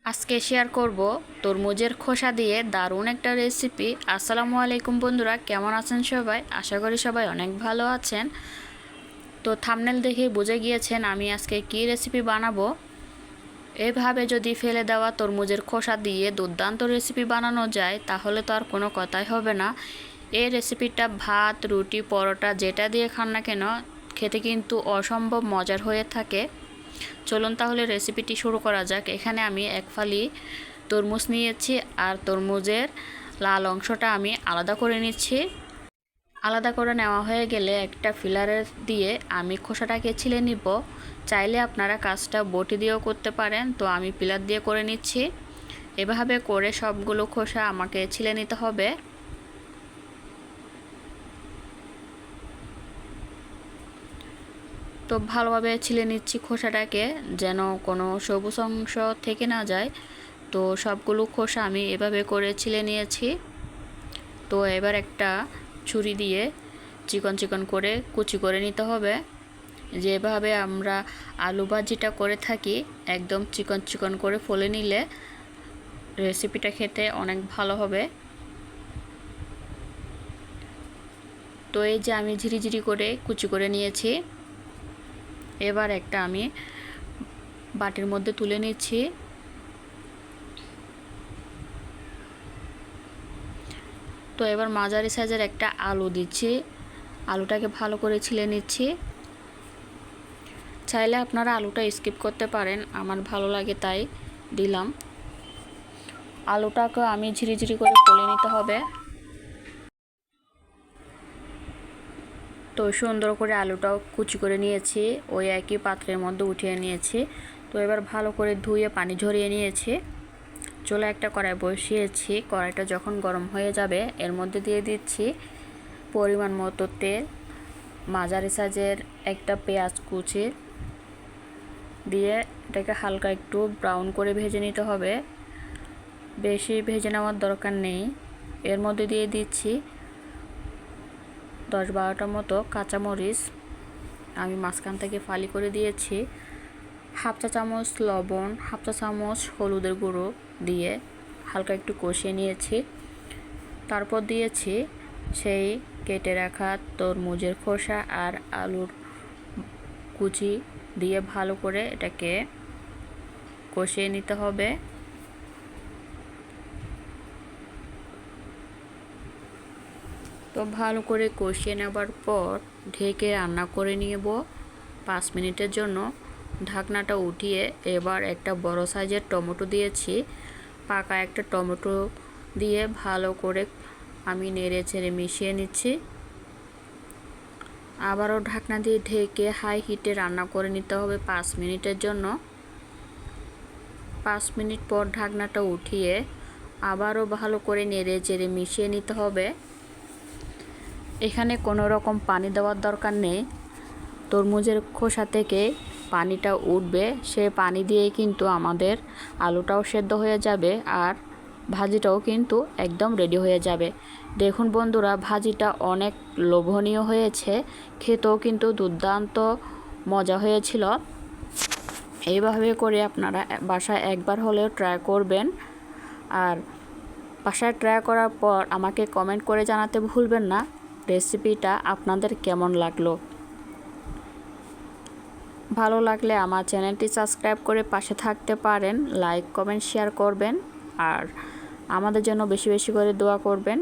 আজকে শেয়ার করব তরমুজের খোসা দিয়ে দারুণ একটা রেসিপি। আসসালামু আলাইকুম বন্ধুরা, কেমন আছেন সবাই? আশা করি সবাই অনেক ভালো আছেন। তো থাম্বনেল দেখে বুঝে গিয়েছেন আমি আজকে কি রেসিপি বানাবো। এভাবে যদি ফেলে দেওয়া তরমুজের খোসা দিয়ে দুর্দান্ত রেসিপি বানানো যায় তাহলে তো আর কোনো কথাই হবে না। এই রেসিপিটা ভাত, রুটি, পরোটা যেটা দিয়ে খান না কেন খেতে কিন্তু অসম্ভব মজার হয়ে থাকে। চলুন তাহলে রেসিপিটি শুরু করা যাক। এখানে আমি এক ফালি তরমুজ নিয়েছি আর তরমুজের লাল অংশটা আমি আলাদা করে নিচ্ছি। আলাদা করে নেওয়া হয়ে গেলে একটা ফিলারের দিয়ে আমি খোসাটাকে ছিলে নিব। চাইলে আপনারা কাজটা বটি দিয়েও করতে পারেন, তো আমি পিলার দিয়ে করে নিচ্ছি। এভাবে করে সবগুলো খোসা আমাকে ছিলে নিতে হবে। তো ভালোভাবে ছিলে নিচ্ছি খোসাটাকে, যেন কোনো সবুজ অংশ থেকে না যায়। তো সবগুলো খোসা আমি এভাবে করে ছিলে নিয়েছি। তো এবার একটা ছুরি দিয়ে চিকন চিকন করে কুচি করে নিতে হবে। যেভাবে আমরা আলু ভাজিটা করে থাকি, একদম চিকন চিকন করে ফলে নিলে রেসিপিটা খেতে অনেক ভালো হবে। তো এই যে আমি ঝিরিঝিরি করে কুচি করে নিয়েছি। এবার একটা আমি বাটির মধ্যে তুলে নিচ্ছি। তো এবার মাঝারি সাইজের একটা আলু দিচ্ছি। আলুটাকে ভালো করে ছিলে নিচ্ছি। চাইলে আপনারা আলুটা স্কিপ করতে পারেন, আমার ভালো লাগে তাই দিলাম। আলুটাকে আমি ঝিরিঝিরি করে ফলে নিতে হবে। তো সুন্দর করে আলুটাও কুচি করে নিয়েছি, ওই একই পাত্রের মধ্যে উঠিয়ে নিয়েছি। তো এবার ভালো করে ধুয়ে পানি ঝরিয়ে নিয়েছি। চুলা একটা কড়াই বসিয়েছি। কড়াইটা যখন গরম হয়ে যাবে এর মধ্যে দিয়ে দিচ্ছি পরিমাণ মতো তেল। মাঝারি সাইজের একটা পেঁয়াজ কুচি দিয়ে এটাকে হালকা একটু ব্রাউন করে ভেজে নিতে হবে, বেশি ভেজে নেওয়ার দরকার নেই। এর মধ্যে দিয়ে দিচ্ছি 10-12টা মতো কাঁচামরিচ, আমি মাঝখান থেকে ফালি করে দিয়েছি। হাফ চা চামচ লবণ, হাফ চা চামচ হলুদের গুঁড়ো দিয়ে হালকা একটু কষিয়ে নিয়েছি। তারপর দিয়েছি সেই কেটে রাখা তরমুজের খোসা আর আলুর কুচি দিয়ে ভালো করে এটাকে কষিয়ে নিতে হবে। তো ভালো করে কষিয়ে নেবার পর ঢেকে রান্না করে নেব 5 মিনিটের জন্য। ঢাকনাটা উঠিয়ে এবার একটা বড় সাইজের টমেটো দিয়েছি। পাকা একটা টমেটো দিয়ে ভালো করে আমি নেড়ে চেড়ে মিশিয়ে নিচ্ছি। আবারও ঢাকনা দিয়ে ঢেকে হাই হিটে রান্না করে নিতে হবে 5 মিনিটের জন্য। 5 মিনিট পর ঢাকনাটা উঠিয়ে আবারও ভালো করে নেড়ে চেড়ে মিশিয়ে নিতে হবে। এখানে কোনো রকম পানি দেওয়ার দরকার নেই। তরমুজের খোসা থেকে পানিটা উঠবে, সে পানি দিয়ে কিন্তু আমাদের আলুটাও সেদ্ধ হয়ে যাবে আর ভাজিটাও কিন্তু একদম রেডি হয়ে যাবে। দেখুন বন্ধুরা, ভাজিটা অনেক লোভনীয় হয়েছে, খেতেও কিন্তু দুর্দান্ত মজা হয়েছিল। এইভাবে করে আপনারা বাসায় একবার হলেও ট্রাই করবেন। আর বাসায় ট্রাই করার পর আমাকে কমেন্ট করে জানাতে ভুলবেন না রেসিপিটা আপনাদের কেমন লাগলো। ভালো লাগলে আমার চ্যানেলটি সাবস্ক্রাইব করে পাশে থাকতে পারেন, লাইক কমেন্ট শেয়ার করবেন আর আমাদের জন্য বেশি বেশি করে দোয়া করবেন।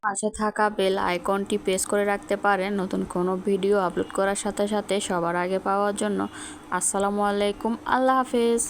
পাশে থাকা বেল আইকনটি প্রেস করে রাখতে পারেন নতুন কোনো ভিডিও আপলোড করার সাথে সাথে সবার আগে পাওয়ার জন্য। আসসালামু আলাইকুম, আল্লাহ হাফেজ।